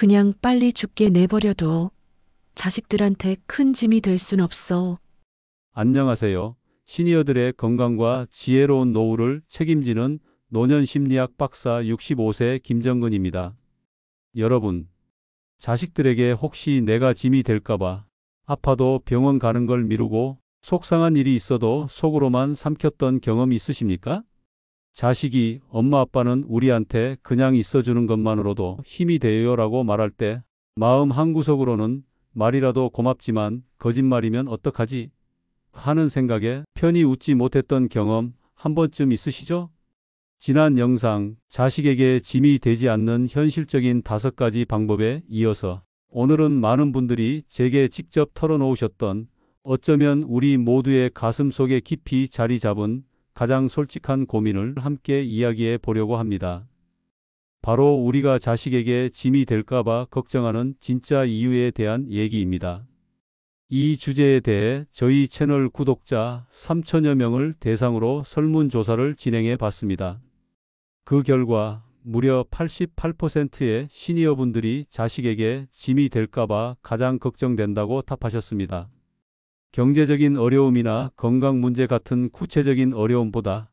그냥 빨리 죽게 내버려둬. 자식들한테 큰 짐이 될 순 없어. 안녕하세요. 시니어들의 건강과 지혜로운 노후를 책임지는 노년심리학 박사 65세 김정근입니다. 여러분, 자식들에게 혹시 내가 짐이 될까봐 아파도 병원 가는 걸 미루고 속상한 일이 있어도 속으로만 삼켰던 경험 있으십니까? 자식이 엄마 아빠는 우리한테 그냥 있어주는 것만으로도 힘이 돼요라고 말할 때 마음 한구석으로는 말이라도 고맙지만 거짓말이면 어떡하지? 하는 생각에 편히 웃지 못했던 경험 한 번쯤 있으시죠? 지난 영상 자식에게 짐이 되지 않는 현실적인 5가지 방법에 이어서 오늘은 많은 분들이 제게 직접 털어놓으셨던 어쩌면 우리 모두의 가슴속에 깊이 자리 잡은 가장 솔직한 고민을 함께 이야기해 보려고 합니다. 바로 우리가 자식에게 짐이 될까봐 걱정하는 진짜 이유에 대한 얘기입니다. 이 주제에 대해 저희 채널 구독자 3천여 명을 대상으로 설문조사를 진행해 봤습니다. 그 결과 무려 88%의 시니어분들이 자식에게 짐이 될까봐 가장 걱정된다고 답하셨습니다. 경제적인 어려움이나 건강 문제 같은 구체적인 어려움보다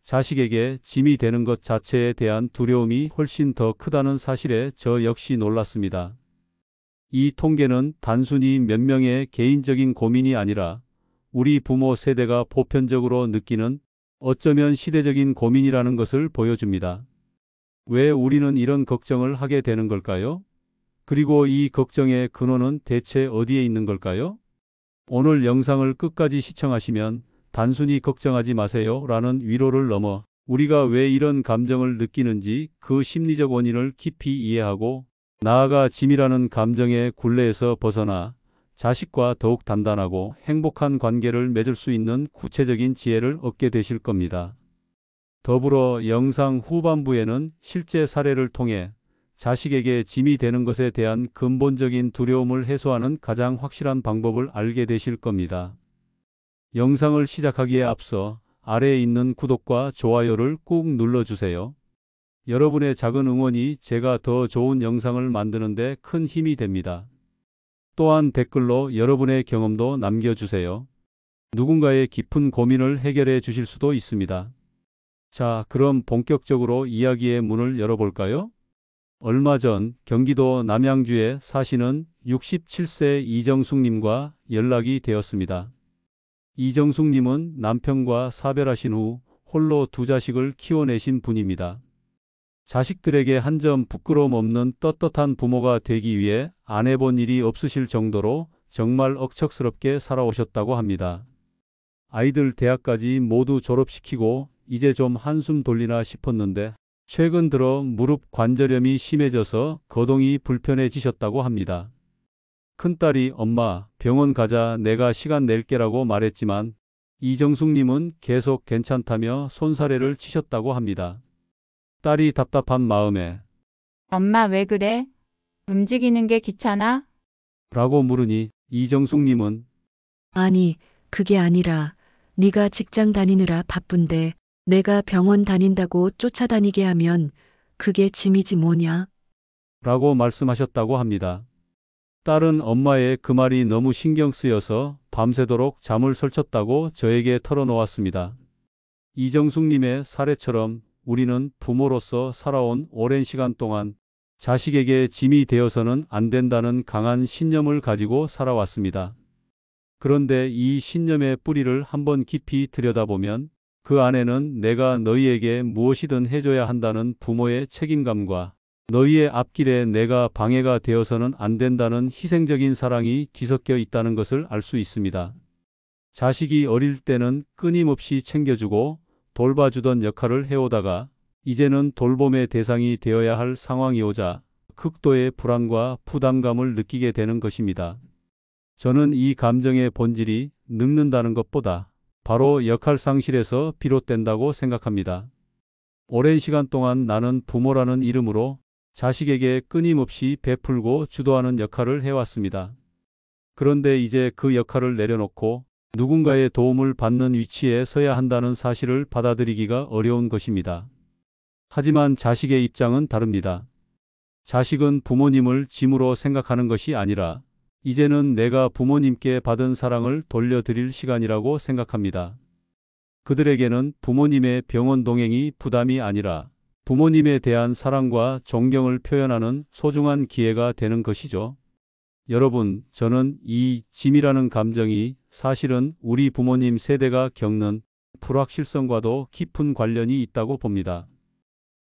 자식에게 짐이 되는 것 자체에 대한 두려움이 훨씬 더 크다는 사실에 저 역시 놀랐습니다. 이 통계는 단순히 몇 명의 개인적인 고민이 아니라 우리 부모 세대가 보편적으로 느끼는 어쩌면 시대적인 고민이라는 것을 보여줍니다. 왜 우리는 이런 걱정을 하게 되는 걸까요? 그리고 이 걱정의 근원은 대체 어디에 있는 걸까요? 오늘 영상을 끝까지 시청하시면 단순히 걱정하지 마세요 라는 위로를 넘어 우리가 왜 이런 감정을 느끼는지 그 심리적 원인을 깊이 이해하고 나아가 짐이라는 감정의 굴레에서 벗어나 자식과 더욱 단단하고 행복한 관계를 맺을 수 있는 구체적인 지혜를 얻게 되실 겁니다. 더불어 영상 후반부에는 실제 사례를 통해 자식에게 짐이 되는 것에 대한 근본적인 두려움을 해소하는 가장 확실한 방법을 알게 되실 겁니다. 영상을 시작하기에 앞서 아래에 있는 구독과 좋아요를 꾹 눌러주세요. 여러분의 작은 응원이 제가 더 좋은 영상을 만드는 데 큰 힘이 됩니다. 또한 댓글로 여러분의 경험도 남겨주세요. 누군가의 깊은 고민을 해결해 주실 수도 있습니다. 자, 그럼 본격적으로 이야기의 문을 열어볼까요? 얼마 전 경기도 남양주에 사시는 67세 이정숙님과 연락이 되었습니다. 이정숙님은 남편과 사별하신 후 홀로 2자식을 키워내신 분입니다. 자식들에게 한 점 부끄러움 없는 떳떳한 부모가 되기 위해 안 해본 일이 없으실 정도로 정말 억척스럽게 살아오셨다고 합니다. 아이들 대학까지 모두 졸업시키고 이제 좀 한숨 돌리나 싶었는데 최근 들어 무릎 관절염이 심해져서 거동이 불편해지셨다고 합니다. 큰딸이 엄마 병원 가자 내가 시간 낼게라고 말했지만 이정숙님은 계속 괜찮다며 손사래를 치셨다고 합니다. 딸이 답답한 마음에 엄마 왜 그래? 움직이는 게 귀찮아? 라고 물으니 이정숙님은 아니, 그게 아니라 네가 직장 다니느라 바쁜데 내가 병원 다닌다고 쫓아다니게 하면 그게 짐이지 뭐냐? 라고 말씀하셨다고 합니다. 딸은 엄마의 그 말이 너무 신경 쓰여서 밤새도록 잠을 설쳤다고 저에게 털어놓았습니다. 이정숙님의 사례처럼 우리는 부모로서 살아온 오랜 시간 동안 자식에게 짐이 되어서는 안 된다는 강한 신념을 가지고 살아왔습니다. 그런데 이 신념의 뿌리를 한번 깊이 들여다보면 그 안에는 내가 너희에게 무엇이든 해줘야 한다는 부모의 책임감과 너희의 앞길에 내가 방해가 되어서는 안 된다는 희생적인 사랑이 뒤섞여 있다는 것을 알 수 있습니다. 자식이 어릴 때는 끊임없이 챙겨주고 돌봐주던 역할을 해오다가 이제는 돌봄의 대상이 되어야 할 상황이 오자 극도의 불안과 부담감을 느끼게 되는 것입니다. 저는 이 감정의 본질이 늙는다는 것보다 바로 역할 상실에서 비롯된다고 생각합니다. 오랜 시간 동안 나는 부모라는 이름으로 자식에게 끊임없이 베풀고 주도하는 역할을 해왔습니다. 그런데 이제 그 역할을 내려놓고 누군가의 도움을 받는 위치에 서야 한다는 사실을 받아들이기가 어려운 것입니다. 하지만 자식의 입장은 다릅니다. 자식은 부모님을 짐으로 생각하는 것이 아니라 이제는 내가 부모님께 받은 사랑을 돌려드릴 시간이라고 생각합니다. 그들에게는 부모님의 병원 동행이 부담이 아니라 부모님에 대한 사랑과 존경을 표현하는 소중한 기회가 되는 것이죠. 여러분, 저는 이 짐이라는 감정이 사실은 우리 부모님 세대가 겪는 불확실성과도 깊은 관련이 있다고 봅니다.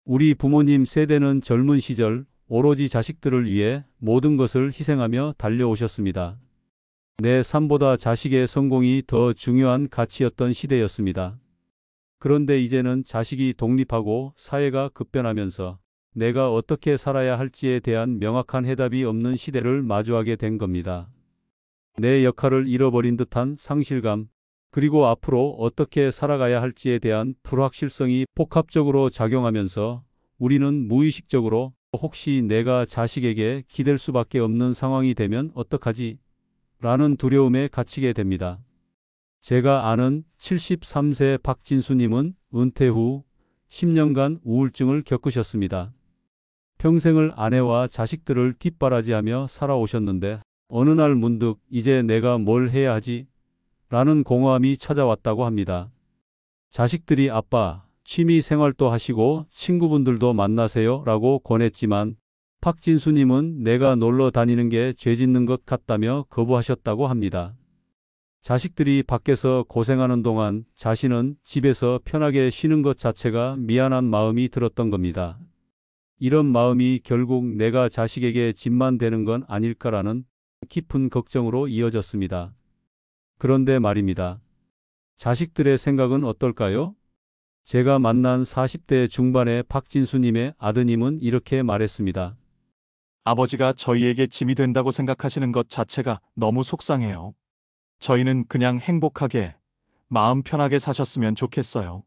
우리 부모님 세대는 젊은 시절 오로지 자식들을 위해 모든 것을 희생하며 달려오셨습니다. 내 삶보다 자식의 성공이 더 중요한 가치였던 시대였습니다. 그런데 이제는 자식이 독립하고 사회가 급변하면서 내가 어떻게 살아야 할지에 대한 명확한 해답이 없는 시대를 마주하게 된 겁니다. 내 역할을 잃어버린 듯한 상실감, 그리고 앞으로 어떻게 살아가야 할지에 대한 불확실성이 복합적으로 작용하면서 우리는 무의식적으로 혹시 내가 자식에게 기댈 수밖에 없는 상황이 되면 어떡하지? 라는 두려움에 갇히게 됩니다. 제가 아는 73세 박진수님은 은퇴 후 10년간 우울증을 겪으셨습니다. 평생을 아내와 자식들을 뒷바라지하며 살아오셨는데 어느 날 문득 이제 내가 뭘 해야 하지? 라는 공허함이 찾아왔다고 합니다. 자식들이 아빠, 취미 생활도 하시고 친구분들도 만나세요 라고 권했지만 박진수님은 내가 놀러 다니는 게 죄 짓는 것 같다며 거부하셨다고 합니다. 자식들이 밖에서 고생하는 동안 자신은 집에서 편하게 쉬는 것 자체가 미안한 마음이 들었던 겁니다. 이런 마음이 결국 내가 자식에게 짐만 되는 건 아닐까라는 깊은 걱정으로 이어졌습니다. 그런데 말입니다. 자식들의 생각은 어떨까요? 제가 만난 40대 중반의 박진수님의 아드님은 이렇게 말했습니다. 아버지가 저희에게 짐이 된다고 생각하시는 것 자체가 너무 속상해요. 저희는 그냥 행복하게, 마음 편하게 사셨으면 좋겠어요.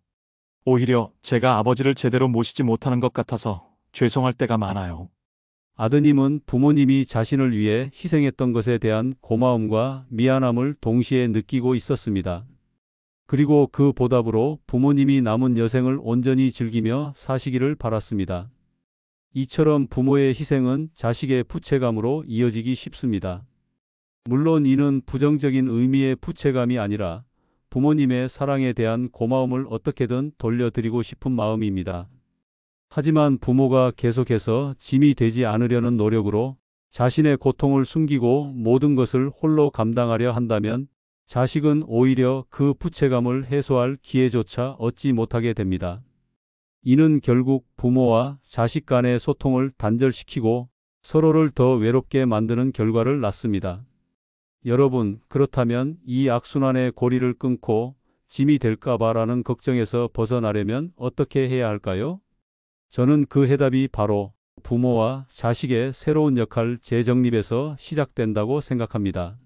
오히려 제가 아버지를 제대로 모시지 못하는 것 같아서 죄송할 때가 많아요. 아드님은 부모님이 자신을 위해 희생했던 것에 대한 고마움과 미안함을 동시에 느끼고 있었습니다. 그리고 그 보답으로 부모님이 남은 여생을 온전히 즐기며 사시기를 바랐습니다. 이처럼 부모의 희생은 자식의 부채감으로 이어지기 쉽습니다. 물론 이는 부정적인 의미의 부채감이 아니라 부모님의 사랑에 대한 고마움을 어떻게든 돌려드리고 싶은 마음입니다. 하지만 부모가 계속해서 짐이 되지 않으려는 노력으로 자신의 고통을 숨기고 모든 것을 홀로 감당하려 한다면 자식은 오히려 그 부채감을 해소할 기회조차 얻지 못하게 됩니다. 이는 결국 부모와 자식 간의 소통을 단절시키고 서로를 더 외롭게 만드는 결과를 낳습니다. 여러분, 그렇다면 이 악순환의 고리를 끊고 짐이 될까봐라는 걱정에서 벗어나려면 어떻게 해야 할까요? 저는 그 해답이 바로 부모와 자식의 새로운 역할 재정립에서 시작된다고 생각합니다.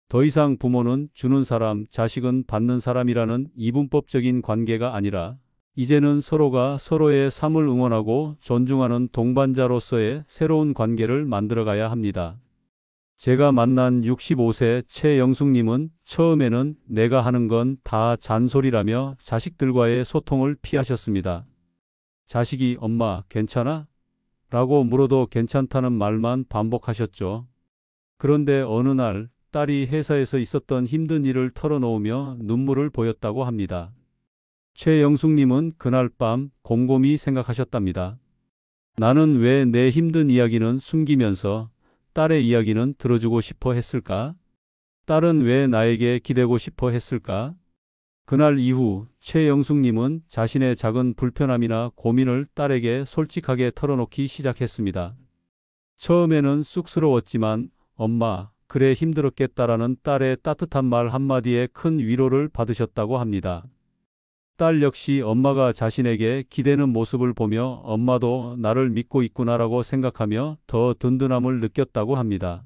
더 이상 부모는 주는 사람, 자식은 받는 사람이라는 이분법적인 관계가 아니라 이제는 서로가 서로의 삶을 응원하고 존중하는 동반자로서의 새로운 관계를 만들어가야 합니다. 제가 만난 65세 최영숙님은 처음에는 내가 하는 건 다 잔소리라며 자식들과의 소통을 피하셨습니다. 자식이 엄마 괜찮아? 라고 물어도 괜찮다는 말만 반복하셨죠. 그런데 어느 날 딸이 회사에서 있었던 힘든 일을 털어놓으며 눈물을 보였다고 합니다. 최영숙님은 그날 밤 곰곰이 생각하셨답니다. 나는 왜 내 힘든 이야기는 숨기면서 딸의 이야기는 들어주고 싶어 했을까? 딸은 왜 나에게 기대고 싶어 했을까? 그날 이후 최영숙님은 자신의 작은 불편함이나 고민을 딸에게 솔직하게 털어놓기 시작했습니다. 처음에는 쑥스러웠지만 엄마, 그래 힘들었겠다라는 딸의 따뜻한 말 한마디에 큰 위로를 받으셨다고 합니다. 딸 역시 엄마가 자신에게 기대는 모습을 보며 엄마도 나를 믿고 있구나라고 생각하며 더 든든함을 느꼈다고 합니다.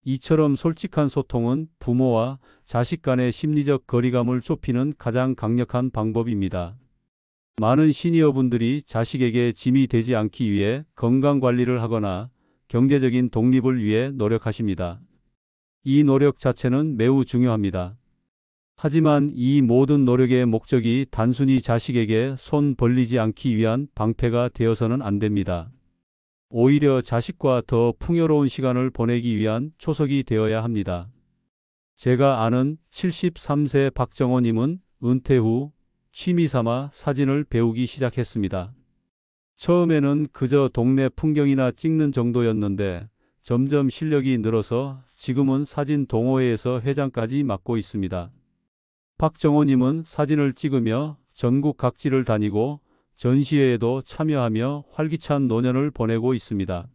이처럼 솔직한 소통은 부모와 자식 간의 심리적 거리감을 좁히는 가장 강력한 방법입니다. 많은 시니어분들이 자식에게 짐이 되지 않기 위해 건강관리를 하거나 경제적인 독립을 위해 노력하십니다. 이 노력 자체는 매우 중요합니다. 하지만 이 모든 노력의 목적이 단순히 자식에게 손 벌리지 않기 위한 방패가 되어서는 안 됩니다. 오히려 자식과 더 풍요로운 시간을 보내기 위한 초석이 되어야 합니다. 제가 아는 73세 박정호님은 은퇴 후 취미 삼아 사진을 배우기 시작했습니다. 처음에는 그저 동네 풍경이나 찍는 정도였는데 점점 실력이 늘어서 지금은 사진 동호회에서 회장까지 맡고 있습니다. 박정호님은 사진을 찍으며 전국 각지를 다니고 전시회에도 참여하며 활기찬 노년을 보내고 있습니다.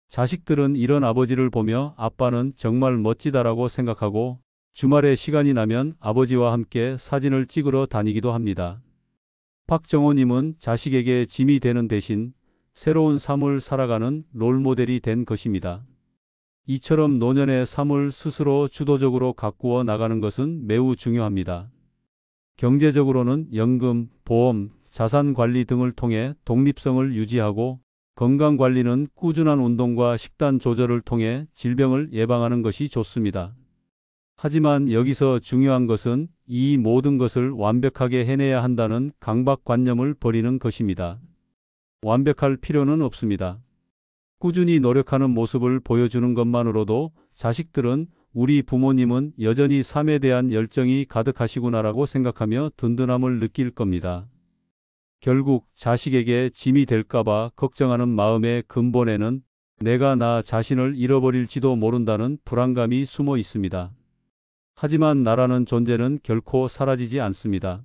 자식들은 이런 아버지를 보며 아빠는 정말 멋지다라고 생각하고 주말에 시간이 나면 아버지와 함께 사진을 찍으러 다니기도 합니다. 박정호님은 자식에게 짐이 되는 대신 새로운 삶을 살아가는 롤모델이 된 것입니다. 이처럼 노년의 삶을 스스로 주도적으로 가꾸어 나가는 것은 매우 중요합니다. 경제적으로는 연금, 보험, 자산 관리 등을 통해 독립성을 유지하고 건강관리는 꾸준한 운동과 식단 조절을 통해 질병을 예방하는 것이 좋습니다. 하지만 여기서 중요한 것은 이 모든 것을 완벽하게 해내야 한다는 강박관념을 버리는 것입니다. 완벽할 필요는 없습니다. 꾸준히 노력하는 모습을 보여주는 것만으로도 자식들은 우리 부모님은 여전히 삶에 대한 열정이 가득하시구나라고 생각하며 든든함을 느낄 겁니다. 결국 자식에게 짐이 될까봐 걱정하는 마음의 근본에는 내가 나 자신을 잃어버릴지도 모른다는 불안감이 숨어 있습니다. 하지만 나라는 존재는 결코 사라지지 않습니다.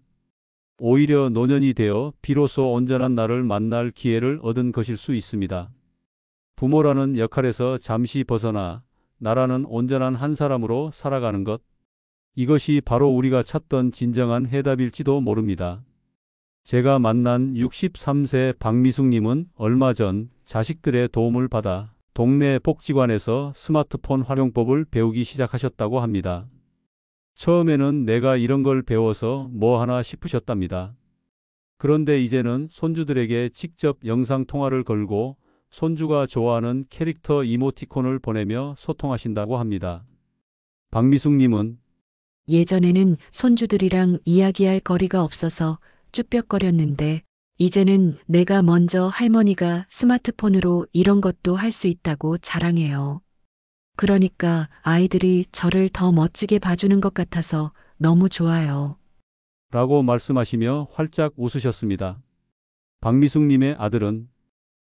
오히려 노년이 되어 비로소 온전한 나를 만날 기회를 얻은 것일 수 있습니다. 부모라는 역할에서 잠시 벗어나 나라는 온전한 한 사람으로 살아가는 것. 이것이 바로 우리가 찾던 진정한 해답일지도 모릅니다. 제가 만난 63세 박미숙님은 얼마 전 자식들의 도움을 받아 동네 복지관에서 스마트폰 활용법을 배우기 시작하셨다고 합니다. 처음에는 내가 이런 걸 배워서 뭐 하나 싶으셨답니다. 그런데 이제는 손주들에게 직접 영상통화를 걸고 손주가 좋아하는 캐릭터 이모티콘을 보내며 소통하신다고 합니다. 박미숙님은 예전에는 손주들이랑 이야기할 거리가 없어서 쭈뼛거렸는데 이제는 내가 먼저 할머니가 스마트폰으로 이런 것도 할 수 있다고 자랑해요. 그러니까 아이들이 저를 더 멋지게 봐주는 것 같아서 너무 좋아요. 라고 말씀하시며 활짝 웃으셨습니다. 박미숙님의 아들은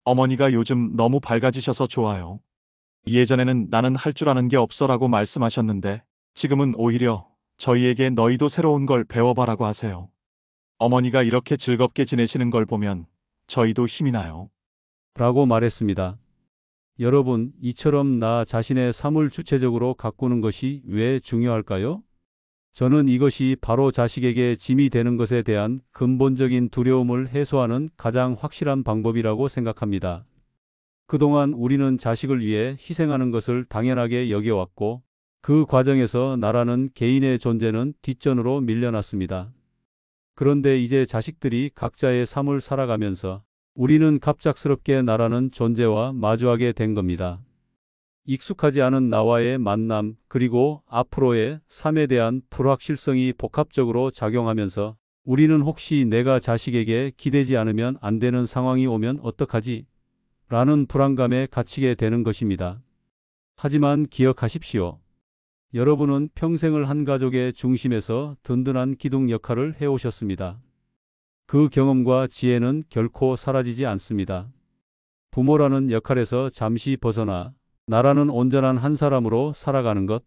어머니가 요즘 너무 밝아지셔서 좋아요. 예전에는 나는 할 줄 아는 게 없어라고 말씀하셨는데 지금은 오히려 저희에게 너희도 새로운 걸 배워봐라고 하세요. 어머니가 이렇게 즐겁게 지내시는 걸 보면 저희도 힘이 나요. 라고 말했습니다. 여러분, 이처럼 나 자신의 삶을 주체적으로 가꾸는 것이 왜 중요할까요? 저는 이것이 바로 자식에게 짐이 되는 것에 대한 근본적인 두려움을 해소하는 가장 확실한 방법이라고 생각합니다. 그동안 우리는 자식을 위해 희생하는 것을 당연하게 여겨왔고 그 과정에서 나라는 개인의 존재는 뒷전으로 밀려났습니다. 그런데 이제 자식들이 각자의 삶을 살아가면서 우리는 갑작스럽게 나라는 존재와 마주하게 된 겁니다. 익숙하지 않은 나와의 만남, 그리고 앞으로의 삶에 대한 불확실성이 복합적으로 작용하면서 우리는 혹시 내가 자식에게 기대지 않으면 안 되는 상황이 오면 어떡하지? 라는 불안감에 갇히게 되는 것입니다. 하지만 기억하십시오. 여러분은 평생을 한 가족의 중심에서 든든한 기둥 역할을 해오셨습니다. 그 경험과 지혜는 결코 사라지지 않습니다. 부모라는 역할에서 잠시 벗어나 나라는 온전한 한 사람으로 살아가는 것.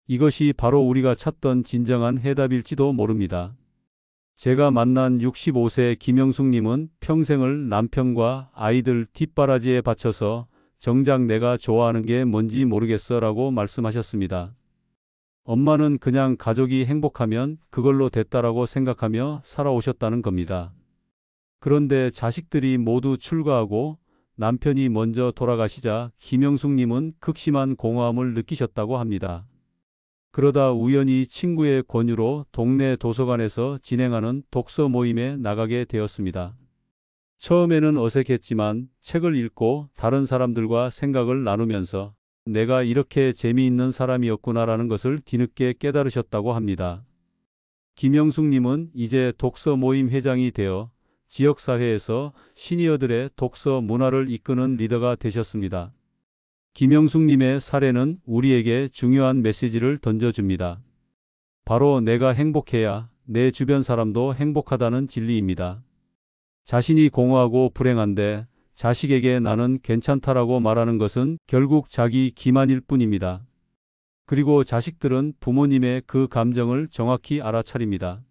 이것이 바로 우리가 찾던 진정한 해답일지도 모릅니다. 제가 만난 65세 김영숙님은 평생을 남편과 아이들 뒷바라지에 바쳐서 정작 내가 좋아하는 게 뭔지 모르겠어 라고 말씀하셨습니다. 엄마는 그냥 가족이 행복하면 그걸로 됐다라고 생각하며 살아오셨다는 겁니다. 그런데 자식들이 모두 출가하고 남편이 먼저 돌아가시자 김영숙님은 극심한 공허함을 느끼셨다고 합니다. 그러다 우연히 친구의 권유로 동네 도서관에서 진행하는 독서 모임에 나가게 되었습니다. 처음에는 어색했지만 책을 읽고 다른 사람들과 생각을 나누면서 내가 이렇게 재미있는 사람이었구나라는 것을 뒤늦게 깨달으셨다고 합니다. 김영숙님은 이제 독서 모임 회장이 되어 지역사회에서 시니어들의 독서 문화를 이끄는 리더가 되셨습니다. 김영숙님의 사례는 우리에게 중요한 메시지를 던져줍니다. 바로 내가 행복해야 내 주변 사람도 행복하다는 진리입니다. 자신이 공허하고 불행한데 자식에게 나는 괜찮다라고 말하는 것은 결국 자기 기만일 뿐입니다. 그리고 자식들은 부모님의 그 감정을 정확히 알아차립니다.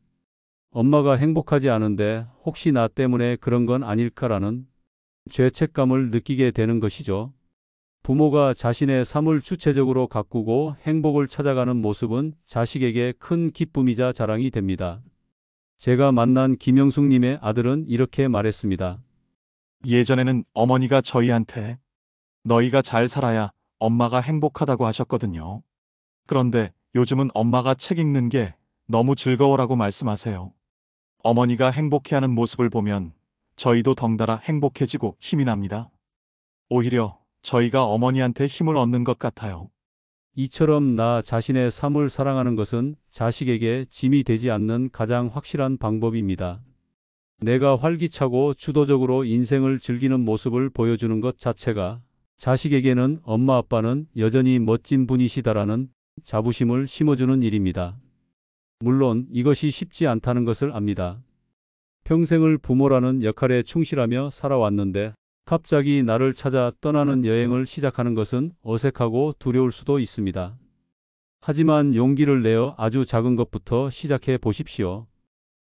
엄마가 행복하지 않은데 혹시 나 때문에 그런 건 아닐까라는 죄책감을 느끼게 되는 것이죠. 부모가 자신의 삶을 주체적으로 가꾸고 행복을 찾아가는 모습은 자식에게 큰 기쁨이자 자랑이 됩니다. 제가 만난 김영숙님의 아들은 이렇게 말했습니다. 예전에는 어머니가 저희한테 너희가 잘 살아야 엄마가 행복하다고 하셨거든요. 그런데 요즘은 엄마가 책 읽는 게 너무 즐거워라고 말씀하세요. 어머니가 행복해하는 모습을 보면 저희도 덩달아 행복해지고 힘이 납니다. 오히려 저희가 어머니한테 힘을 얻는 것 같아요. 이처럼 나 자신의 삶을 사랑하는 것은 자식에게 짐이 되지 않는 가장 확실한 방법입니다. 내가 활기차고 주도적으로 인생을 즐기는 모습을 보여주는 것 자체가 자식에게는 엄마 아빠는 여전히 멋진 분이시다라는 자부심을 심어주는 일입니다. 물론 이것이 쉽지 않다는 것을 압니다. 평생을 부모라는 역할에 충실하며 살아왔는데 갑자기 나를 찾아 떠나는 여행을 시작하는 것은 어색하고 두려울 수도 있습니다. 하지만 용기를 내어 아주 작은 것부터 시작해 보십시오.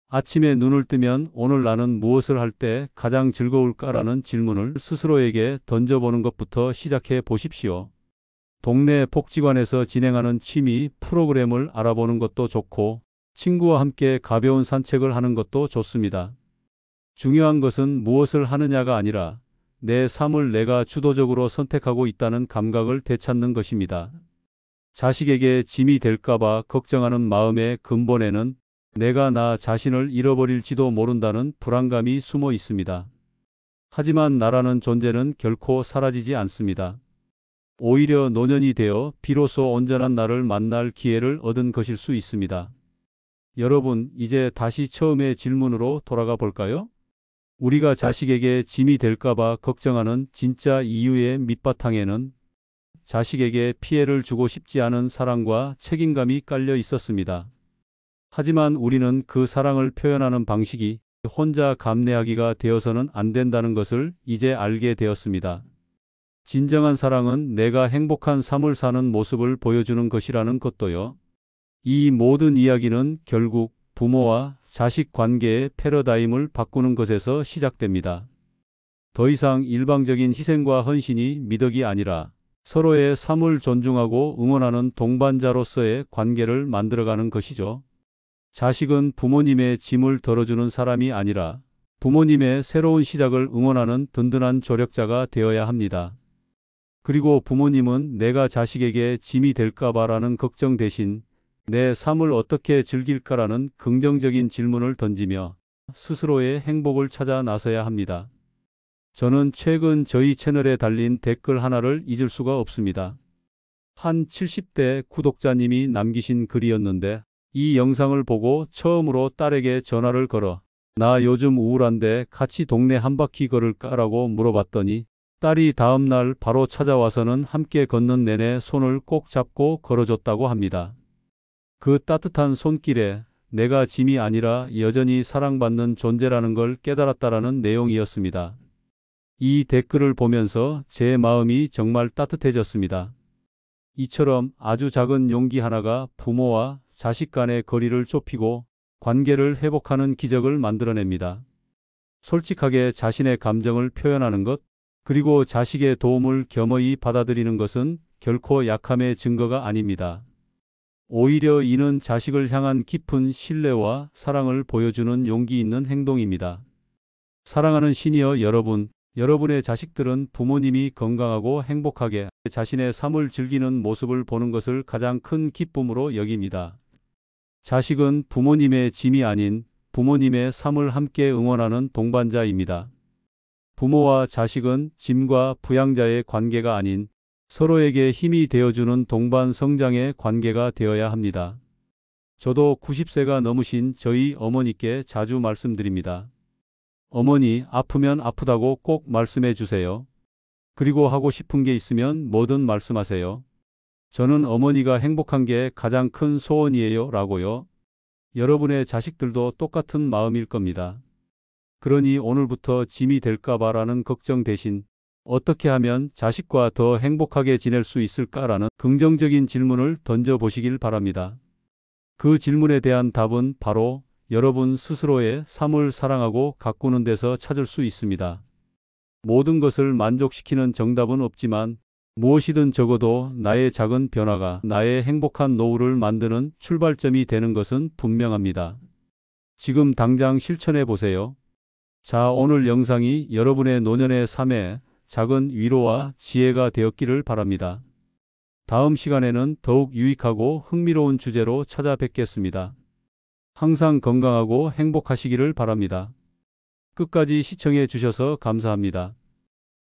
아침에 눈을 뜨면 오늘 나는 무엇을 할 때 가장 즐거울까라는 질문을 스스로에게 던져보는 것부터 시작해 보십시오. 동네 복지관에서 진행하는 취미 프로그램을 알아보는 것도 좋고 친구와 함께 가벼운 산책을 하는 것도 좋습니다. 중요한 것은 무엇을 하느냐가 아니라 내 삶을 내가 주도적으로 선택하고 있다는 감각을 되찾는 것입니다. 자식에게 짐이 될까봐 걱정하는 마음의 근본에는 내가 나 자신을 잃어버릴지도 모른다는 불안감이 숨어 있습니다. 하지만 나라는 존재는 결코 사라지지 않습니다. 오히려 노년이 되어 비로소 온전한 나를 만날 기회를 얻은 것일 수 있습니다. 여러분, 이제 다시 처음의 질문으로 돌아가 볼까요? 우리가 자식에게 짐이 될까봐 걱정하는 진짜 이유의 밑바탕에는 자식에게 피해를 주고 싶지 않은 사랑과 책임감이 깔려 있었습니다. 하지만 우리는 그 사랑을 표현하는 방식이 혼자 감내하기가 되어서는 안 된다는 것을 이제 알게 되었습니다. 진정한 사랑은 내가 행복한 삶을 사는 모습을 보여주는 것이라는 것도요. 이 모든 이야기는 결국 부모와 자식 관계의 패러다임을 바꾸는 것에서 시작됩니다. 더 이상 일방적인 희생과 헌신이 미덕이 아니라 서로의 삶을 존중하고 응원하는 동반자로서의 관계를 만들어가는 것이죠. 자식은 부모님의 짐을 덜어주는 사람이 아니라 부모님의 새로운 시작을 응원하는 든든한 조력자가 되어야 합니다. 그리고 부모님은 내가 자식에게 짐이 될까봐라는 걱정 대신 내 삶을 어떻게 즐길까라는 긍정적인 질문을 던지며 스스로의 행복을 찾아 나서야 합니다. 저는 최근 저희 채널에 달린 댓글 하나를 잊을 수가 없습니다. 한 70대 구독자님이 남기신 글이었는데 이 영상을 보고 처음으로 딸에게 전화를 걸어 나 요즘 우울한데 같이 동네 한 바퀴 걸을까라고 물어봤더니 딸이 다음 날 바로 찾아와서는 함께 걷는 내내 손을 꼭 잡고 걸어줬다고 합니다. 그 따뜻한 손길에 내가 짐이 아니라 여전히 사랑받는 존재라는 걸 깨달았다라는 내용이었습니다. 이 댓글을 보면서 제 마음이 정말 따뜻해졌습니다. 이처럼 아주 작은 용기 하나가 부모와 자식 간의 거리를 좁히고 관계를 회복하는 기적을 만들어냅니다. 솔직하게 자신의 감정을 표현하는 것, 그리고 자식의 도움을 겸허히 받아들이는 것은 결코 약함의 증거가 아닙니다. 오히려 이는 자식을 향한 깊은 신뢰와 사랑을 보여주는 용기 있는 행동입니다. 사랑하는 시니어 여러분, 여러분의 자식들은 부모님이 건강하고 행복하게 자신의 삶을 즐기는 모습을 보는 것을 가장 큰 기쁨으로 여깁니다. 자식은 부모님의 짐이 아닌 부모님의 삶을 함께 응원하는 동반자입니다. 부모와 자식은 짐과 부양자의 관계가 아닌 서로에게 힘이 되어주는 동반 성장의 관계가 되어야 합니다. 저도 90세가 넘으신 저희 어머니께 자주 말씀드립니다. 어머니, 아프면 아프다고 꼭 말씀해 주세요. 그리고 하고 싶은 게 있으면 뭐든 말씀하세요. 저는 어머니가 행복한 게 가장 큰 소원이에요. 라고요. 여러분의 자식들도 똑같은 마음일 겁니다. 그러니 오늘부터 짐이 될까봐라는 걱정 대신 어떻게 하면 자식과 더 행복하게 지낼 수 있을까라는 긍정적인 질문을 던져보시길 바랍니다. 그 질문에 대한 답은 바로 여러분 스스로의 삶을 사랑하고 가꾸는 데서 찾을 수 있습니다. 모든 것을 만족시키는 정답은 없지만 무엇이든 적어도 나의 작은 변화가 나의 행복한 노후를 만드는 출발점이 되는 것은 분명합니다. 지금 당장 실천해 보세요. 자, 오늘 영상이 여러분의 노년의 삶에 작은 위로와 지혜가 되었기를 바랍니다. 다음 시간에는 더욱 유익하고 흥미로운 주제로 찾아뵙겠습니다. 항상 건강하고 행복하시기를 바랍니다. 끝까지 시청해 주셔서 감사합니다.